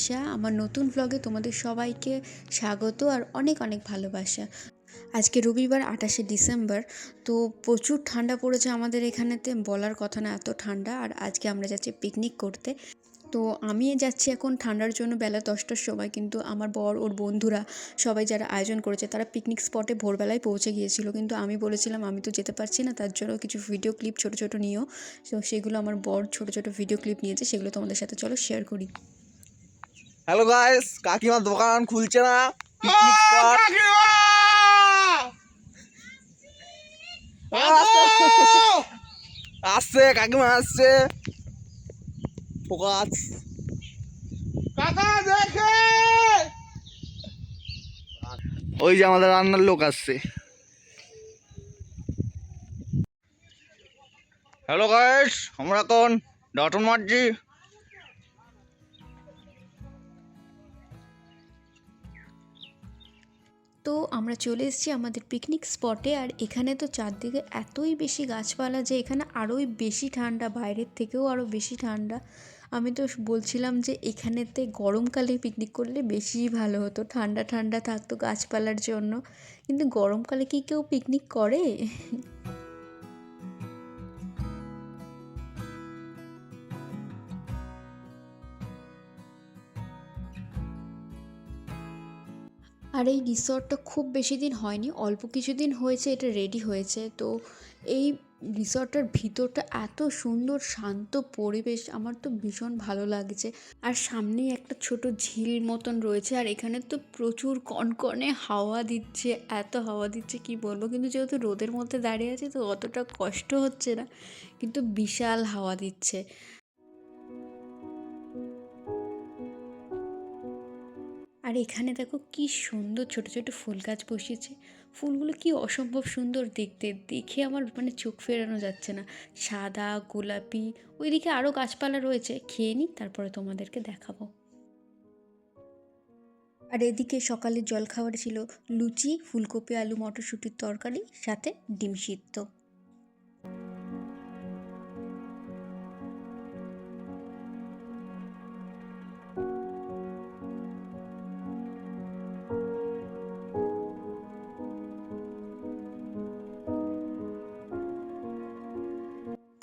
দিশা। আমার নতুন ভ্লগে তোমাদের সবাইকে স্বাগত আর অনেক অনেক ভালোবাসা। আজকে রবিবার 28শে ডিসেম্বর। তো প্রচুর ঠান্ডা পড়েছে আমাদের এখানেতে, বলার কথা না এত ঠান্ডা। আর আজকে আমরা যাচ্ছি পিকনিক করতে। তো আমি যাচ্ছি এখন ঠান্ডার জন্য বেলা 10টার সময়, কিন্তু আমার বর ওর বন্ধুরা সবাই যারা আয়োজন করেছে তারা পিকনিক স্পটে ভোরবেলায় পৌঁছে গিয়েছিল, কিন্তু আমি বলেছিলাম আমি তো যেতে পারছি না, তার জন্য কিছু ভিডিও ক্লিপ ছোটো ছোটো নিও। তো সেগুলো আমার বর ছোটো ছোটো ভিডিও ক্লিপ নিয়েছে, সেগুলো তোমাদের সাথে চলো শেয়ার করি। হ্যালো গাইস, কাকিমার দোকান খুলছে না, পিকনিক স্পট আসছে, কাকিমা আসছে। ফোকাস কাকা দেখে, ওই যে আমাদের রান্নার লোক আসছে। হ্যালো গাইস, আমরা এখন ডটন মারছি। তো আমরা চলে এসেছি আমাদের পিকনিক স্পটে। আর এখানে তো চারদিকে এতই বেশি গাছপালা যে এখানে আরোই বেশি ঠান্ডা, বাইরের থেকেও আরও বেশি ঠান্ডা। আমি তো বলছিলাম যে এখানেতে গরমকালে পিকনিক করলে বেশি ভালো হতো, ঠান্ডা ঠান্ডা থাকতো গাছপালার জন্য। কিন্তু গরমকালে কি কেউ পিকনিক করে? আর এই রিসর্টটা খুব বেশি দিন হয়নি, অল্প কিছুদিন হয়েছে এটা রেডি হয়েছে। তো এই রিসর্টটার ভিতরটা এত সুন্দর, শান্ত পরিবেশ, আমার তো ভীষণ ভালো লাগছে। আর সামনেই একটা ছোট ঝিল মতন রয়েছে, আর এখানে তো প্রচুর কনকনে হাওয়া দিচ্ছে, এত হাওয়া দিচ্ছে কি বলবো। কিন্তু যেহেতু রোদের মধ্যে দাঁড়িয়ে আছে তো অতটা কষ্ট হচ্ছে না, কিন্তু বিশাল হাওয়া দিচ্ছে। আর এখানে দেখো কি সুন্দর ছোট ছোট ফুল গাছ বসিয়েছে, ফুলগুলো কি অসম্ভব সুন্দর দেখতে, দেখে আমার মানে চোখ ফেরানো যাচ্ছে না। সাদা, গোলাপি, ওইদিকে আরও গাছপালা রয়েছে, খেয়ে নিই তারপরে তোমাদেরকে দেখাবো। আর এদিকে সকালের জলখাবার ছিল লুচি, ফুলকপি আলু মটরশুঁটির তরকারি, সাথে ডিম সিদ্ধ।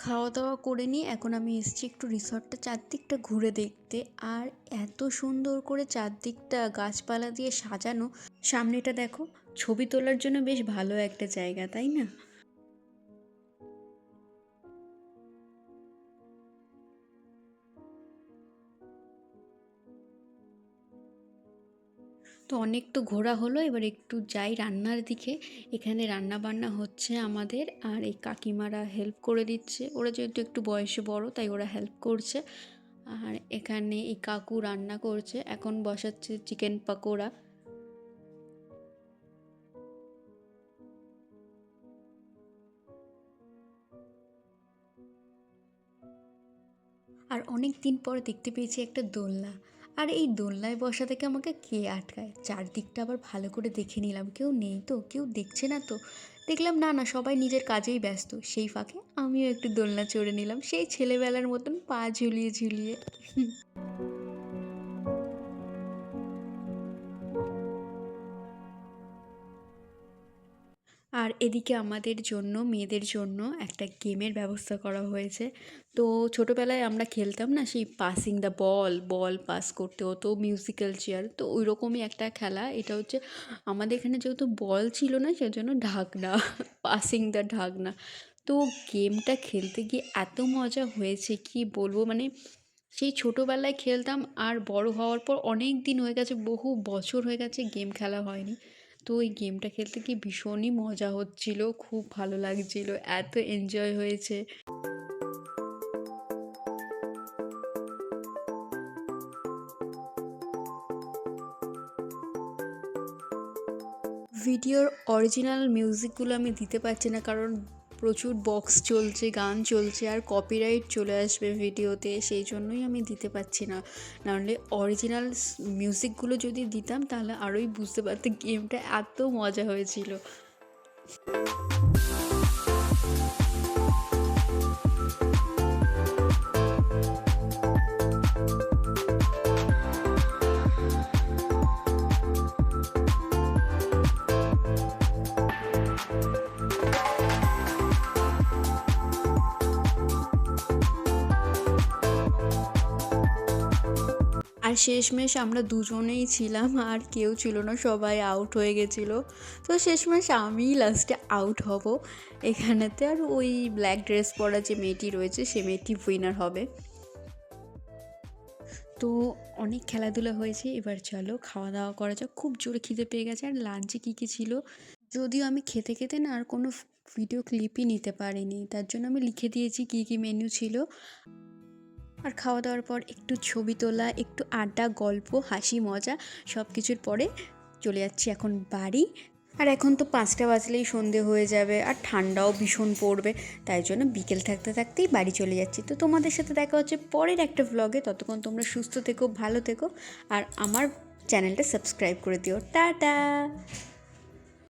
খাওয়া দাওয়া করে নিয়ে এখন আমি এসেছি একটু রিসর্টটা চারদিকটা ঘুরে দেখতে। আর এত সুন্দর করে চারদিকটা গাছপালা দিয়ে সাজানো, সামনেটা দেখো, ছবি তোলার জন্য বেশ ভালো একটা জায়গা, তাই না? তো অনেক তো ঘোরা হলো, এবার একটু যাই রান্নার দিকে। এখানে রান্না বান্না হচ্ছে আমাদের, আর এই কাকিমারা হেল্প করে দিচ্ছে, ওরা যেহেতু একটু বয়সে বড় তাই ওরা হেল্প করছে। আর এখানে এই কাকু রান্না করছে, এখন বসাচ্ছে চিকেন পাকোড়া। আর অনেক দিন পর দেখতে পেয়েছি একটা দোলনা। আর এই দোলনায় বসা থেকে আমাকে কে আটকায়, চারদিকটা আবার ভালো করে দেখে নিলাম, কেউ নেই তো, কেউ দেখছে না তো। দেখলাম না না, সবাই নিজের কাজেই ব্যস্ত, সেই ফাঁকে আমিও একটু দোলনা চড়ে নিলাম, সেই ছেলেবেলার মতন পা ঝুলিয়ে ঝুলিয়ে। আর এদিকে আমাদের জন্য, মেয়েদের জন্য একটা গেমের ব্যবস্থা করা হয়েছে। তো ছোটোবেলায় আমরা খেলতাম না, সেই passing the ball, ball pass করতে হতো, মিউজিক্যাল চেয়ার, তো ওই রকমই একটা খেলা এটা হচ্ছে। আমাদের এখানে যেহেতু বল ছিল না সেজন্য ঢাকনা, পাসিং দ্য ঢাকনা। তো গেমটা খেলতে গিয়ে এত মজা হয়েছে কি বলবো, মানে সেই ছোটোবেলায় খেলতাম, আর বড় হওয়ার পর অনেক দিন হয়ে গেছে, বহু বছর হয়ে গেছে গেম খেলা হয়নি। তো এই গেমটা খেলতে গিয়ে ভীষণই মজা হচ্ছিল, খুব ভালো লাগছিল, এত এনজয় হয়েছে। ভিডিওর অরিজিনাল মিউজিকগুলো আমি দিতে পারছি না, কারণ প্রচুর বক্স চলছে, গান চলছে, আর কপিরাইট চলে আসবে ভিডিওতে, সেই জন্যই আমি দিতে পারছি না। নাহলে অরিজিনাল মিউজিকগুলো যদি দিতাম তাহলে আরোই বুঝতে পারতে গেমটা এত মজা হয়েছিল। শেষমেশ আমরা দুজনেই ছিলাম, আর কেউ ছিল না, সবাই আউট হয়ে গেছিলো। তো শেষমেশ আমিই লাস্টে আউট হব এখানেতে, আর ওই ব্ল্যাক ড্রেস পরা যে মেয়েটি রয়েছে সে মেয়েটি উইনার হবে। তো অনেক খেলাধুলা হয়েছে, এবার চলো খাওয়া দাওয়া করা যাক। খুব জোরে খিদে পেয়ে গেছে। আর লাঞ্চে কী কী ছিল, যদিও আমি খেতে খেতে না আর কোনো ভিডিও ক্লিপই নিতে পারিনি, তার জন্য আমি লিখে দিয়েছি কী কী মেনু ছিল। আর খাওয়া দাওয়ার পর একটু ছবি তোলা, একটু আড্ডা, গল্প, হাসি মজা সব কিছুর পরে চলে যাচ্ছি এখন বাড়ি। আর এখন তো 5টা বাজলেই সন্ধে হয়ে যাবে, আর ঠান্ডাও ভীষণ পড়বে, তাই জন্য বিকেল থাকতে থাকতেই বাড়ি চলে যাচ্ছি। তো তোমাদের সাথে দেখা হচ্ছে পরের একটা ভ্লগে। ততক্ষণ তোমরা সুস্থ থেকো, ভালো থেকো, আর আমার চ্যানেলটা সাবস্ক্রাইব করে দিও। টাটা।